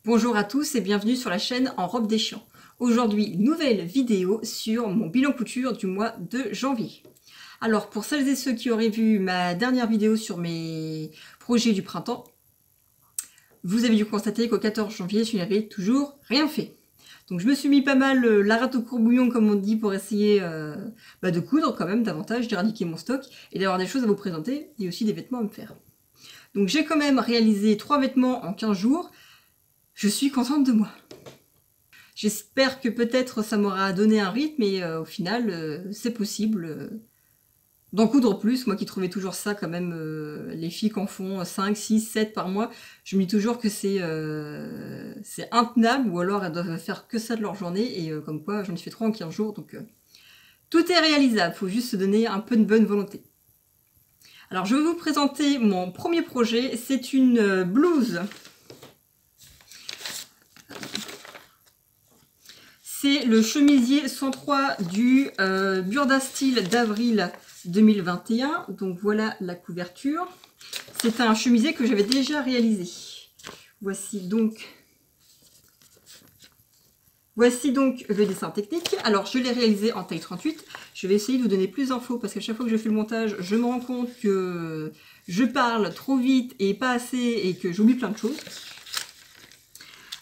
Bonjour à tous et bienvenue sur la chaîne En robe des champs. Aujourd'hui, nouvelle vidéo sur mon bilan couture du mois de janvier. Alors pour celles et ceux qui auraient vu ma dernière vidéo sur mes projets du printemps, vous avez dû constater qu'au 14 janvier, je n'avais toujours rien fait. Donc je me suis mis pas mal la rate au courbouillon comme on dit pour essayer de coudre quand même davantage, d'éradiquer mon stock et d'avoir des choses à vous présenter et aussi des vêtements à me faire. Donc j'ai quand même réalisé 3 vêtements en 15 jours. Je suis contente de moi. J'espère que peut-être ça m'aura donné un rythme et au final c'est possible d'en coudre plus. Moi qui trouvais toujours ça quand même, les filles qui en font 5, 6, 7 par mois, je me dis toujours que c'est intenable ou alors elles doivent faire que ça de leur journée et comme quoi j'en ai fait 3 en 15 jours donc tout est réalisable, faut juste se donner un peu de bonne volonté. Alors je vais vous présenter mon premier projet, c'est une blouse. C'est le chemisier 103 du Burda Style d'avril 2021. Donc voilà la couverture. C'est un chemisier que j'avais déjà réalisé. Voici donc le dessin technique. Alors je l'ai réalisé en taille 38. Je vais essayer de vous donner plus d'infos parce qu'à chaque fois que je fais le montage, je me rends compte que je parle trop vite et pas assez et que j'oublie plein de choses.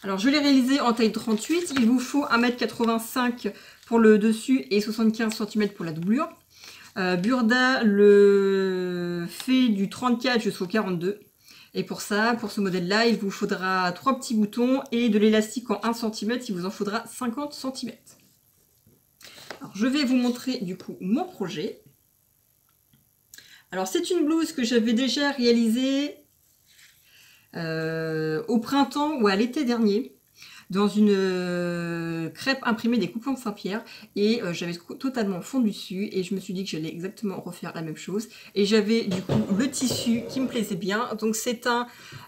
Alors je l'ai réalisé en taille 38, il vous faut 1,85 m pour le dessus et 75 cm pour la doublure. Burda le fait du 34 jusqu'au 42. Et pour ça, pour ce modèle-là, il vous faudra 3 petits boutons et de l'élastique en 1 cm, il vous en faudra 50 cm. Alors je vais vous montrer du coup mon projet. Alors c'est une blouse que j'avais déjà réalisée au printemps ou à l'été dernier dans une crêpe imprimée des Couplans de Saint-Pierre et j'avais totalement fondu dessus et je me suis dit que j'allais exactement refaire la même chose et j'avais du coup le tissu qui me plaisait bien. Donc c'est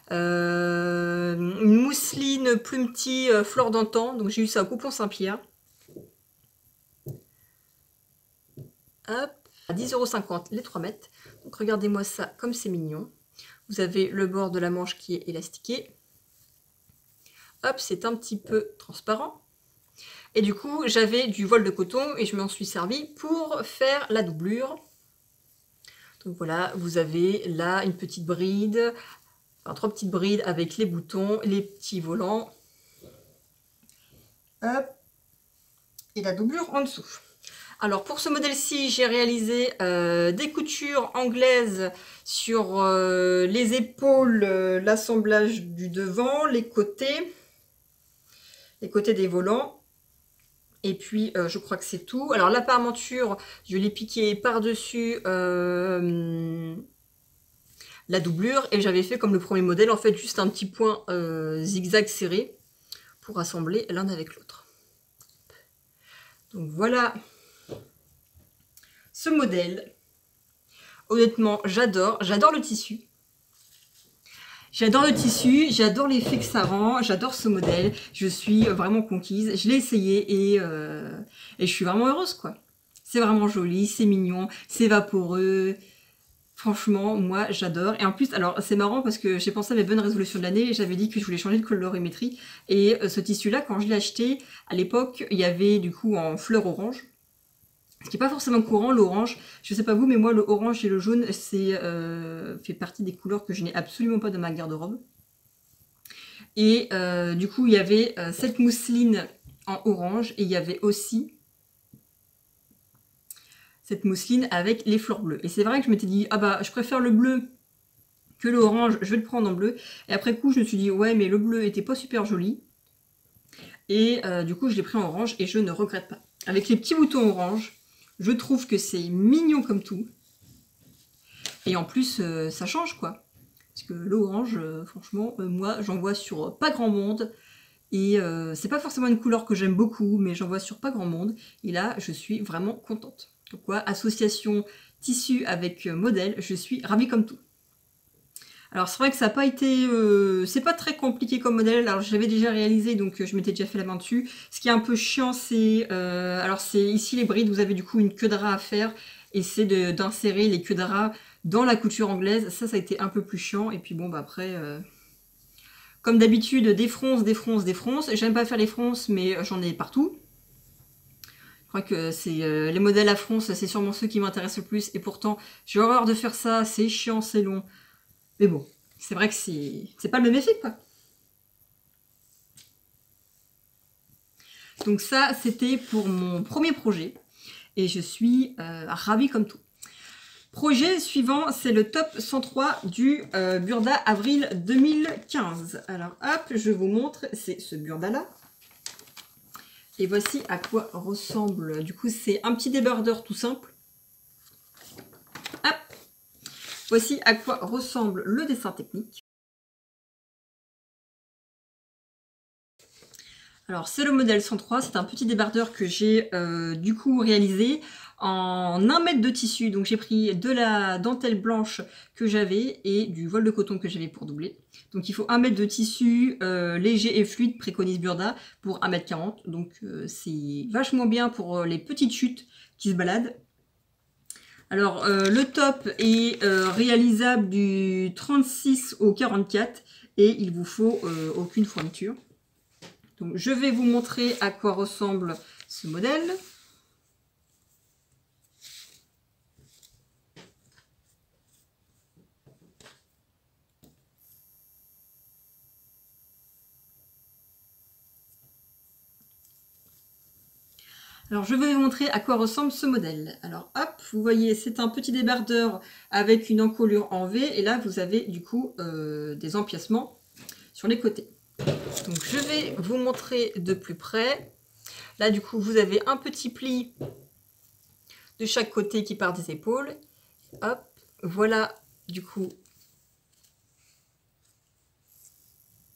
une mousseline plumetis fleur d'antan, donc j'ai eu ça au Couplans Saint-Pierre. Hop, à 10,50 € les 3 mètres. Donc regardez-moi ça comme c'est mignon. Vous avez le bord de la manche qui est élastiqué. Hop, c'est un petit peu transparent. Et du coup, j'avais du voile de coton et je m'en suis servi pour faire la doublure. Donc voilà, vous avez là une petite bride, enfin 3 petites brides avec les boutons, les petits volants. Hop, et la doublure en dessous. Alors pour ce modèle-ci, j'ai réalisé des coutures anglaises sur les épaules, l'assemblage du devant, les côtés des volants. Et puis je crois que c'est tout. Alors la parmenture, je l'ai piqué par-dessus la doublure et j'avais fait comme le premier modèle, en fait juste un petit point zigzag serré pour assembler l'un avec l'autre. Donc voilà ce modèle. Honnêtement, j'adore le tissu. J'adore le tissu, j'adore l'effet que ça rend, j'adore ce modèle. Je suis vraiment conquise. Je l'ai essayé et je suis vraiment heureuse, quoi. C'est vraiment joli, c'est mignon, c'est vaporeux. Franchement, moi, j'adore. Et en plus, alors, c'est marrant parce que j'ai pensé à mes bonnes résolutions de l'année et j'avais dit que je voulais changer de colorimétrie. Et ce tissu-là, quand je l'ai acheté, à l'époque, il y avait du coup en fleur orange. Ce qui n'est pas forcément courant, l'orange. Je sais pas vous, mais moi, le orange et le jaune, c'est fait partie des couleurs que je n'ai absolument pas dans ma garde-robe. Et du coup, il y avait cette mousseline en orange et il y avait aussi cette mousseline avec les fleurs bleues. Et c'est vrai que je m'étais dit, ah bah, je préfère le bleu que l'orange, je vais le prendre en bleu. Et après coup, je me suis dit, ouais, mais le bleu était pas super joli. Et du coup, je l'ai pris en orange et je ne regrette pas. Avec les petits boutons orange, je trouve que c'est mignon comme tout. Et en plus, ça change, quoi. Parce que l'orange, franchement, moi, j'en vois sur pas grand monde. Et c'est pas forcément une couleur que j'aime beaucoup, mais j'en vois sur pas grand monde. Et là, je suis vraiment contente. Donc quoi, association tissu avec modèle, je suis ravie comme tout. Alors c'est vrai que ça n'a pas été, c'est pas très compliqué comme modèle. Alors j'avais déjà réalisé, donc je m'étais déjà fait la main dessus. Ce qui est un peu chiant, c'est, alors c'est ici les brides, vous avez du coup une queue de rat à faire, et c'est d'insérer les queues de rat dans la couture anglaise. Ça a été un peu plus chiant. Et puis bon, bah après, comme d'habitude, des fronces, des fronces, des fronces. J'aime pas faire les fronces, mais j'en ai partout. Je crois que c'est les modèles à fronces, c'est sûrement ceux qui m'intéressent le plus. Et pourtant, j'ai horreur de faire ça, c'est chiant, c'est long. Mais bon, c'est vrai que c'est pas le même effet, quoi. Donc ça, c'était pour mon premier projet. Et je suis ravie comme tout. Projet suivant, c'est le top 103 du Burda avril 2015. Alors hop, je vous montre, c'est ce Burda-là. Et voici à quoi ressemble. Du coup, c'est un petit débardeur tout simple. Hop. Voici à quoi ressemble le dessin technique. Alors, c'est le modèle 103. C'est un petit débardeur que j'ai du coup réalisé en 1 mètre de tissu. Donc, j'ai pris de la dentelle blanche que j'avais et du voile de coton que j'avais pour doubler. Donc, il faut 1 mètre de tissu léger et fluide, préconise Burda, pour 1,40 m. Donc, c'est vachement bien pour les petites chutes qui se baladent. Alors, le top est réalisable du 36 au 44 et il vous faut aucune fourniture. Donc, je vais vous montrer à quoi ressemble ce modèle. Alors, je vais vous montrer à quoi ressemble ce modèle. Alors, hop, vous voyez, c'est un petit débardeur avec une encolure en V. Et là, vous avez du coup des empiècements sur les côtés. Donc, je vais vous montrer de plus près. Là, du coup, vous avez un petit pli de chaque côté qui part des épaules. Hop, voilà, du coup,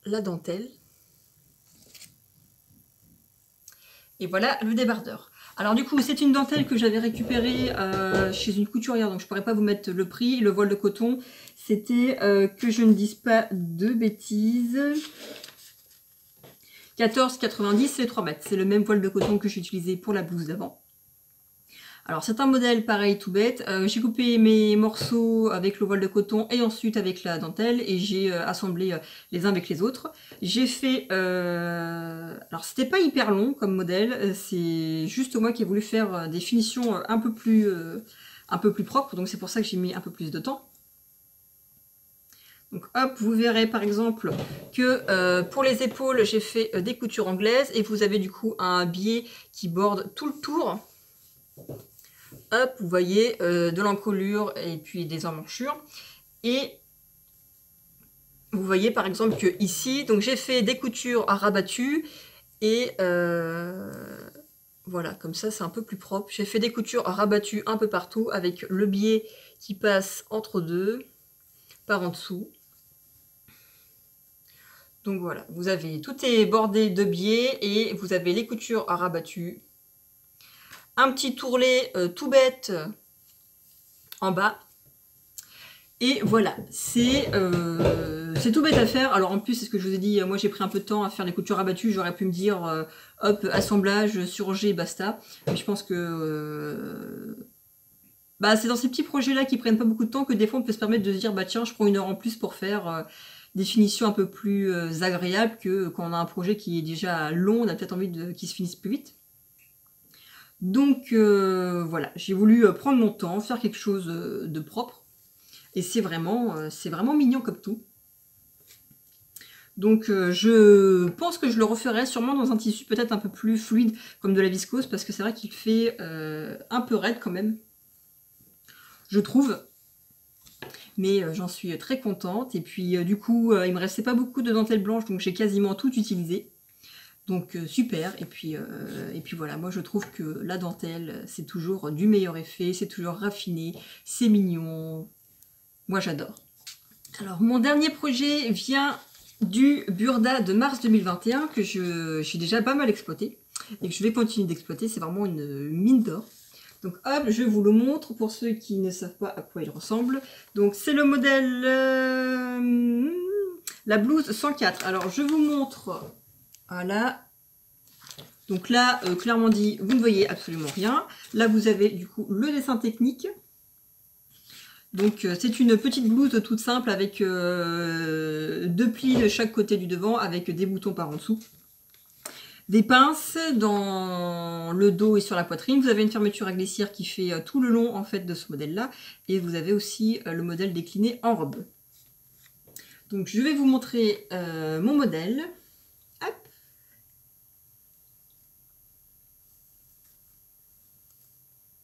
la dentelle. Et voilà le débardeur. Alors du coup, c'est une dentelle que j'avais récupérée chez une couturière, donc je ne pourrais pas vous mettre le prix. Le voile de coton, c'était, que je ne dise pas de bêtises, 14,90, c'est 3 mètres. C'est le même voile de coton que j'ai utilisé pour la blouse d'avant. Alors c'est un modèle pareil tout bête, j'ai coupé mes morceaux avec le voile de coton et ensuite avec la dentelle et j'ai assemblé les uns avec les autres. J'ai fait, alors c'était pas hyper long comme modèle, c'est juste moi qui ai voulu faire des finitions un peu plus propres, donc c'est pour ça que j'ai mis un peu plus de temps. Donc hop, vous verrez par exemple que pour les épaules j'ai fait des coutures anglaises et vous avez du coup un biais qui borde tout le tour. Hop, vous voyez de l'encolure et puis des emmanchures. Et vous voyez par exemple que ici, donc j'ai fait des coutures à rabattu et voilà, comme ça c'est un peu plus propre. J'ai fait des coutures à rabattu un peu partout avec le biais qui passe entre deux, par en dessous. Donc voilà, vous avez, tout est bordé de biais et vous avez les coutures à rabattu. Un petit tourlet tout bête en bas. Et voilà, c'est tout bête à faire. Alors en plus, c'est ce que je vous ai dit, moi j'ai pris un peu de temps à faire les coutures rabattues. J'aurais pu me dire, hop, assemblage, surgé, basta. Mais je pense que bah, c'est dans ces petits projets-là qui prennent pas beaucoup de temps que des fois on peut se permettre de se dire, bah tiens, je prends 1 heure en plus pour faire des finitions un peu plus agréables que quand on a un projet qui est déjà long, on a peut-être envie qu'il se finisse plus vite. Donc voilà, j'ai voulu prendre mon temps, faire quelque chose de propre. Et c'est vraiment mignon comme tout. Donc je pense que je le referai sûrement dans un tissu peut-être un peu plus fluide, comme de la viscose, parce que c'est vrai qu'il fait un peu raide quand même, je trouve. Mais j'en suis très contente. Et puis du coup, il me restait pas beaucoup de dentelle blanche, donc j'ai quasiment tout utilisé. Donc super, et puis voilà, moi je trouve que la dentelle, c'est toujours du meilleur effet, c'est toujours raffiné, c'est mignon, moi j'adore. Alors mon dernier projet vient du Burda de mars 2021 que j'ai déjà pas mal exploité et que je vais continuer d'exploiter, c'est vraiment une mine d'or. Donc hop, je vous le montre pour ceux qui ne savent pas à quoi il ressemble. Donc c'est le modèle la blouse 104. Alors je vous montre. Voilà. Donc là, clairement dit, vous ne voyez absolument rien. Là, vous avez du coup le dessin technique. Donc c'est une petite blouse toute simple avec 2 plis de chaque côté du devant avec des boutons par en dessous. Des pinces dans le dos et sur la poitrine. Vous avez une fermeture à glissière qui fait tout le long en fait de ce modèle-là. Et vous avez aussi le modèle décliné en robe. Donc je vais vous montrer mon modèle. Hop.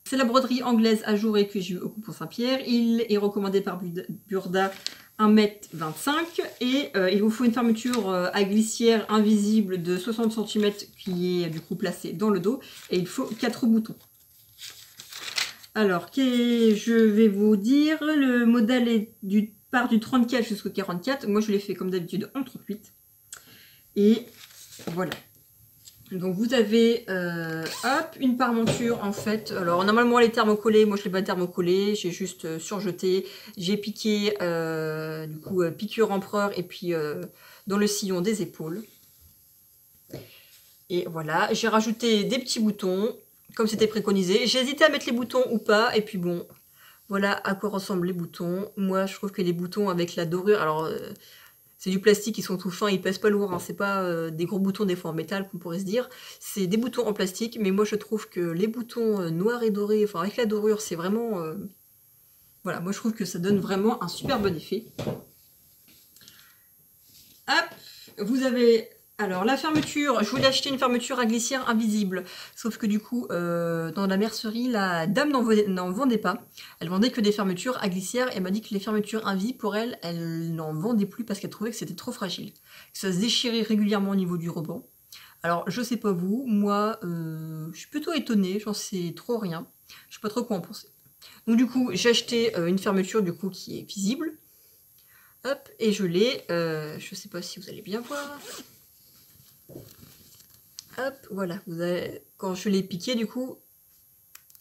C'est la broderie anglaise ajourée que j'ai eu au Coupon Saint-Pierre. Il est recommandé par Burda 1,25 m et il vous faut une fermeture à glissière invisible de 60 cm qui est du coup placée dans le dos et il faut 4 boutons. Alors, je vais vous dire, le modèle part du 34 jusqu'au 44. Moi, je l'ai fait comme d'habitude en 38. Et voilà. Donc vous avez hop, une parmenture en fait. Alors normalement elle est thermocollée, moi je ne l'ai pas thermocollée, j'ai juste surjeté, j'ai piqué du coup piqûre empereur et puis dans le sillon des épaules. Et voilà, j'ai rajouté des petits boutons comme c'était préconisé. J'ai hésité à mettre les boutons ou pas et puis bon, voilà à quoi ressemblent les boutons. Moi je trouve que les boutons avec la dorure, alors c'est du plastique, ils sont tout fins, ils pèsent pas lourd, hein. C'est pas des gros boutons des fois en métal qu'on pourrait se dire. C'est des boutons en plastique, mais moi je trouve que les boutons noirs et dorés, enfin avec la dorure, c'est vraiment... voilà, moi je trouve que ça donne vraiment un super bon effet. Hop, vous avez... Alors la fermeture, je voulais acheter une fermeture à glissière invisible, sauf que du coup, dans la mercerie, la dame n'en vendait pas. Elle vendait que des fermetures à glissière et elle m'a dit que les fermetures invisibles, pour elle, elle n'en vendait plus parce qu'elle trouvait que c'était trop fragile. Que ça se déchirait régulièrement au niveau du rebond. Alors je sais pas vous, moi, je suis plutôt étonnée, j'en sais trop rien. Je sais pas trop quoi en penser. Donc du coup, j'ai acheté une fermeture du coup qui est visible. Hop, et je l'ai, je sais pas si vous allez bien voir. Hop, voilà, quand je l'ai piqué du coup,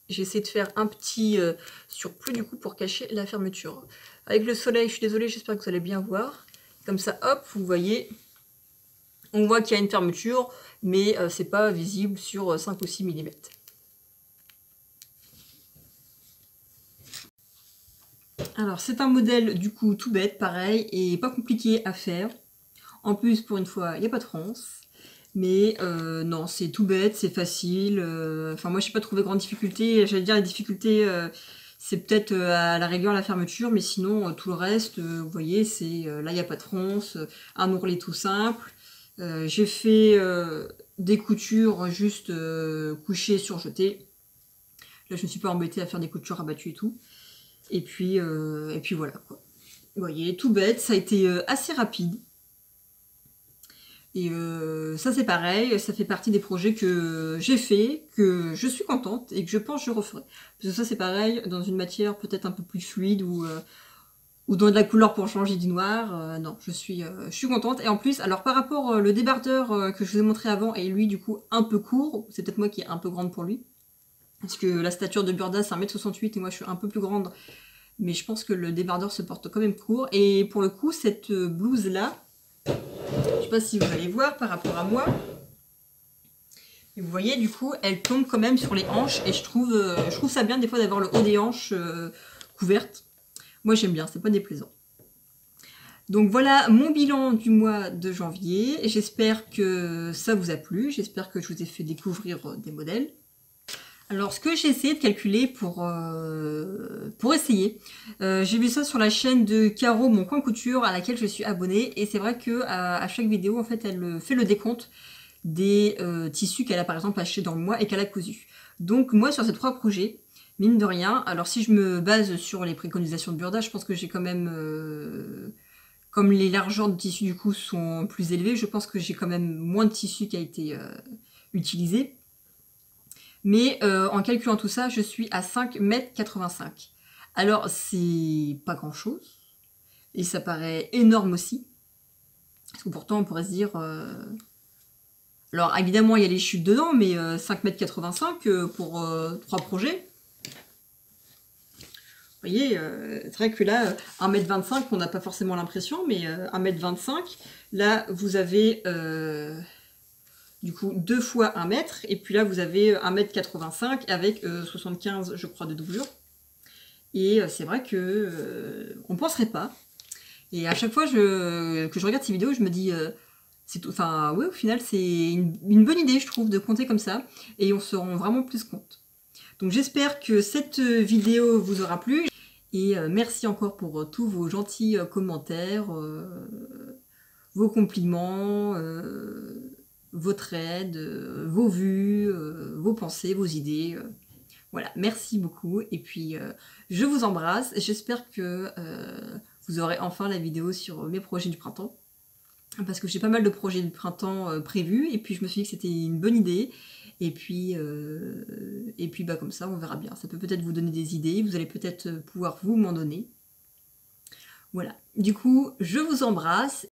j'essaie de faire un petit surplus du coup pour cacher la fermeture. Avec le soleil, je suis désolée, j'espère que vous allez bien voir. Comme ça, hop, vous voyez, on voit qu'il y a une fermeture, mais c'est pas visible sur 5 ou 6 mm. Alors c'est un modèle du coup tout bête, pareil, et pas compliqué à faire. En plus, pour une fois, il n'y a pas de France. Mais non, c'est tout bête, c'est facile. Enfin, moi, je n'ai pas trouvé grande difficulté. J'allais dire, la difficulté, c'est peut-être à la rigueur la fermeture, mais sinon, tout le reste, vous voyez, c'est là, il n'y a pas de fronce, un ourlet tout simple. J'ai fait des coutures juste couchées, surjetées. Là, je ne me suis pas embêtée à faire des coutures rabattues et tout. Et puis voilà, quoi. Vous voyez, tout bête, ça a été assez rapide. Et ça c'est pareil, ça fait partie des projets que j'ai fait, que je suis contente et que je pense que je referai. Parce que ça c'est pareil, dans une matière peut-être un peu plus fluide ou dans de la couleur pour changer du noir. Non, je suis contente. Et en plus, alors par rapport le débardeur que je vous ai montré avant et lui du coup un peu court, c'est peut-être moi qui est un peu grande pour lui. Parce que la stature de Burda c'est 1,68 m et moi je suis un peu plus grande. Mais je pense que le débardeur se porte quand même court. Et pour le coup, cette blouse là, je sais pas si vous allez voir par rapport à moi. Et vous voyez, du coup, elle tombe quand même sur les hanches. Et je trouve ça bien des fois d'avoir le haut des hanches couvertes. Moi, j'aime bien, c'est pas déplaisant. Donc voilà mon bilan du mois de janvier. J'espère que ça vous a plu. J'espère que je vous ai fait découvrir des modèles. Alors, ce que j'ai essayé de calculer pour essayer, j'ai vu ça sur la chaîne de Caro, mon coin couture, à laquelle je suis abonnée. Et c'est vrai que à chaque vidéo, en fait, elle fait le décompte des tissus qu'elle a par exemple acheté dans le mois et qu'elle a cousu. Donc moi, sur ces 3 projets, mine de rien, alors si je me base sur les préconisations de Burda, je pense que j'ai quand même, comme les largeurs de tissu du coup sont plus élevées, je pense que j'ai quand même moins de tissu qui a été utilisé. Mais en calculant tout ça, je suis à 5,85 m. Alors, c'est pas grand-chose. Et ça paraît énorme aussi. Parce que pourtant, on pourrait se dire... Alors, évidemment, il y a les chutes dedans, mais 5,85 m pour 3 projets. Vous voyez, c'est vrai que là, 1,25 m, on n'a pas forcément l'impression, mais 1,25 m, là, vous avez... du coup 2 fois 1 mètre, et puis là vous avez 1,85 m avec 75 je crois de doublure. Et c'est vrai que on ne penserait pas. Et à chaque fois que je regarde ces vidéos, je me dis, enfin, ouais, au final, c'est une bonne idée, je trouve, de compter comme ça. Et on se rend vraiment plus compte. Donc j'espère que cette vidéo vous aura plu. Et merci encore pour tous vos gentils commentaires, vos compliments, votre aide, vos vues, vos pensées, vos idées. Voilà, merci beaucoup. Et puis, je vous embrasse. J'espère que vous aurez enfin la vidéo sur mes projets du printemps. Parce que j'ai pas mal de projets du printemps prévus. Et puis, je me suis dit que c'était une bonne idée. Et puis bah, comme ça, on verra bien. Ça peut peut-être vous donner des idées. Vous allez peut-être pouvoir vous m'en donner. Voilà. Du coup, je vous embrasse.